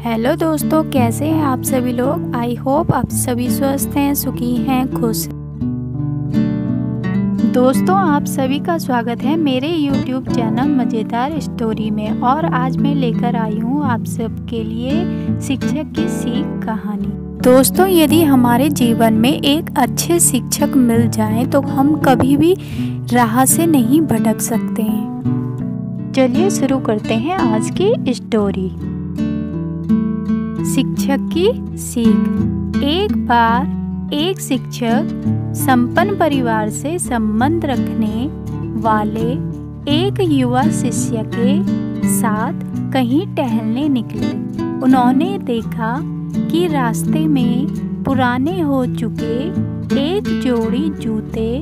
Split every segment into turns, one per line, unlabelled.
Hello दोस्तों, कैसे हैं आप सभी लोग। आई होप आप सभी स्वस्थ हैं, सुखी हैं, खुश हैं। दोस्तों, आप सभी का स्वागत है मेरे YouTube चैनल मज़ेदार स्टोरी में। और आज मैं लेकर आई हूँ आप सबके लिए शिक्षक की सीख कहानी। दोस्तों, यदि हमारे जीवन में एक अच्छे शिक्षक मिल जाएं तो हम कभी भी राह से नहीं भटक सकते हैं। चलिए शुरू करते हैं आज की स्टोरी। शिक्षक की सीख। एक बार एक शिक्षक संपन्न परिवार से संबंध रखने वाले एक युवा शिष्य के साथ कहीं टहलने निकले। उन्होंने देखा कि रास्ते में पुराने हो चुके एक जोड़ी जूते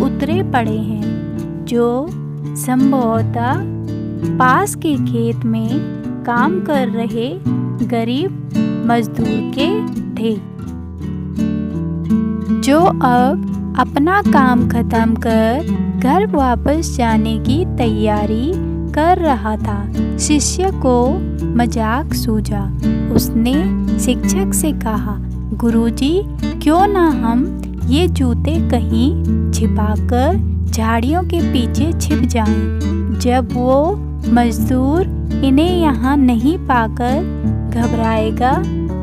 उतरे पड़े हैं, जो संभवतः पास के खेत में काम कर रहे गरीब मजदूर के थे, जो अब अपना काम खत्म कर घर वापस जाने की तैयारी कर रहा था। शिष्य को मजाक सूझा। उसने शिक्षक से कहा, गुरुजी, क्यों ना हम ये जूते कहीं छिपाकर झाड़ियों के पीछे छिप जाएं। जब वो मजदूर इन्हें यहाँ नहीं पाकर घबराएगा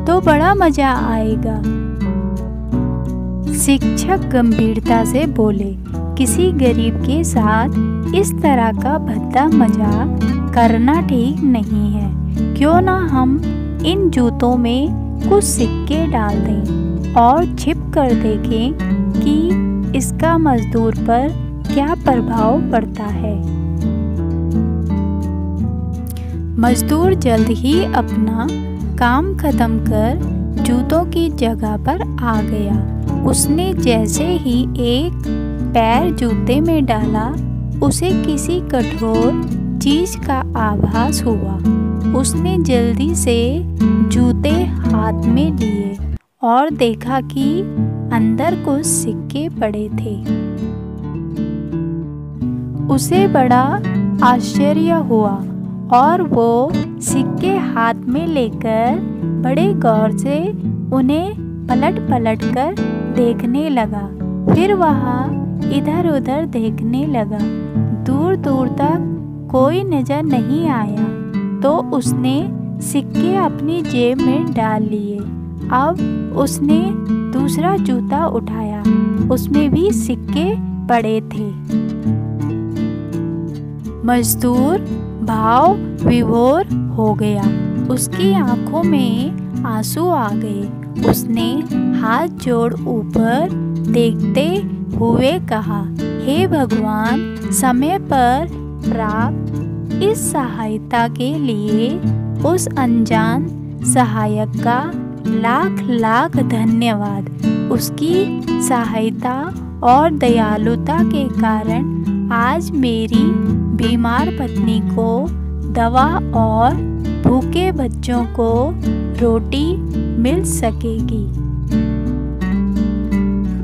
तो बड़ा मजा आएगा। शिक्षक गंभीरता से बोले, किसी गरीब के साथ इस तरह का भद्दा मजाक करना ठीक नहीं है। क्यों ना हम इन जूतों में कुछ सिक्के डाल दें और छिप कर देखें कि इसका मजदूर पर क्या प्रभाव पड़ता है। मजदूर जल्द ही अपना काम खत्म कर जूतों की जगह पर आ गया। उसने जैसे ही एक पैर जूते में डाला, उसे किसी कठोर चीज का आभास हुआ। उसने जल्दी से जूते हाथ में लिए और देखा कि अंदर कुछ सिक्के पड़े थे। उसे बड़ा आश्चर्य हुआ और वो सिक्के हाथ में लेकर बड़े गौर से उन्हें पलट पलट कर देखने लगा। फिर वह इधर उधर देखने लगा। दूर दूर तक कोई नजर नहीं आया तो उसने सिक्के अपनी जेब में डाल लिए। अब उसने दूसरा जूता उठाया, उसमें भी सिक्के पड़े थे। मजदूर भाव विभोर हो गया। उसकी आंखों में आंसू आ गए। उसने हाथ जोड़ ऊपर देखते हुए कहा, हे भगवान, समय पर प्राप्त इस सहायता के लिए उस अनजान सहायक का लाख लाख धन्यवाद। उसकी सहायता और दयालुता के कारण आज मेरी बीमार पत्नी को दवा और भूखे बच्चों को रोटी मिल सकेगी।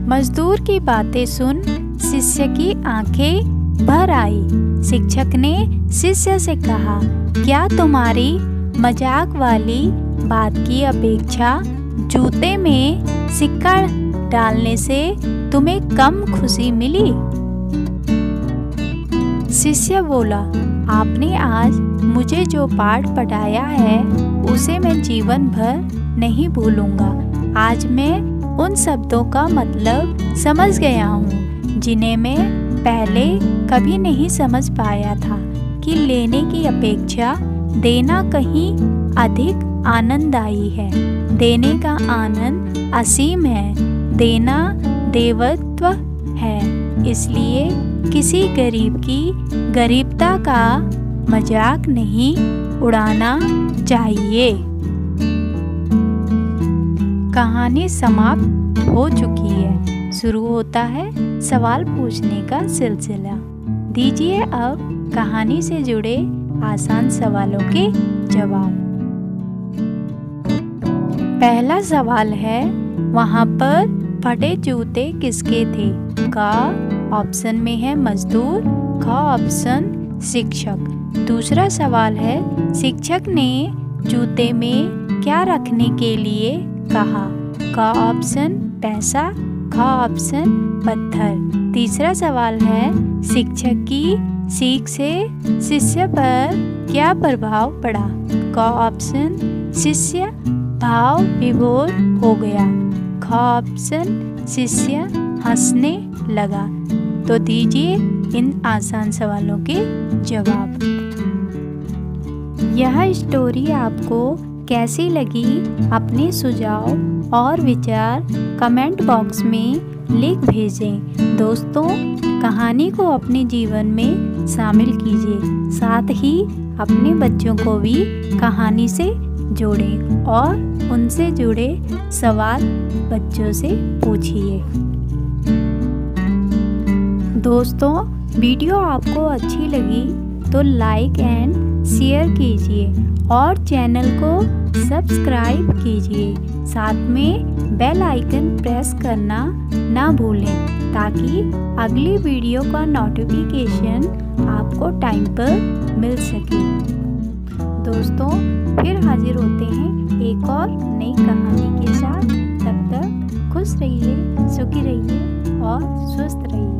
मजदूर की बातें सुन शिष्य की आंखें भर आई। शिक्षक ने शिष्य से कहा, क्या तुम्हारी मजाक वाली बात की अपेक्षा जूते में सिक्का डालने से तुम्हें कम खुशी मिली? शिष्य बोला, आपने आज मुझे जो पाठ पढ़ाया है उसे मैं जीवन भर नहीं भूलूंगा। आज मैं उन शब्दों का मतलब समझ गया हूँ जिन्हें मैं पहले कभी नहीं समझ पाया था, कि लेने की अपेक्षा देना कहीं अधिक आनंददायी है। देने का आनंद असीम है। देना देवत्व है। इसलिए किसी गरीब की गरीबता का मजाक नहीं उड़ाना चाहिए। कहानी समाप्त हो चुकी है। शुरू होता है सवाल पूछने का सिलसिला। दीजिए अब कहानी से जुड़े आसान सवालों के जवाब। पहला सवाल है, वहाँ पर फटे जूते किसके थे? का ऑप्शन में है मजदूर, ख ऑप्शन शिक्षक। दूसरा सवाल है, शिक्षक ने जूते में क्या रखने के लिए कहा? क ऑप्शन पैसा, ख ऑप्शन पत्थर। तीसरा सवाल है, शिक्षक की सीख से शिष्य पर क्या प्रभाव पड़ा? क ऑप्शन शिष्य भाव विभोर हो गया, ख ऑप्शन शिष्य हंसने लगा। तो दीजिए इन आसान सवालों के जवाब। यह स्टोरी आपको कैसी लगी? अपने सुझाव और विचार कमेंट बॉक्स में लिख भेजें। दोस्तों, कहानी को अपने जीवन में शामिल कीजिए, साथ ही अपने बच्चों को भी कहानी से जोड़ें और उनसे जुड़े सवाल बच्चों से पूछिए। दोस्तों, वीडियो आपको अच्छी लगी तो लाइक एंड शेयर कीजिए और चैनल को सब्सक्राइब कीजिए। साथ में बेल आइकन प्रेस करना ना भूलें ताकि अगली वीडियो का नोटिफिकेशन आपको टाइम पर मिल सके। दोस्तों, फिर हाजिर होते हैं एक और नई कहानी के साथ। तब तक खुश रहिए, सुखी रहिए और स्वस्थ रहिए।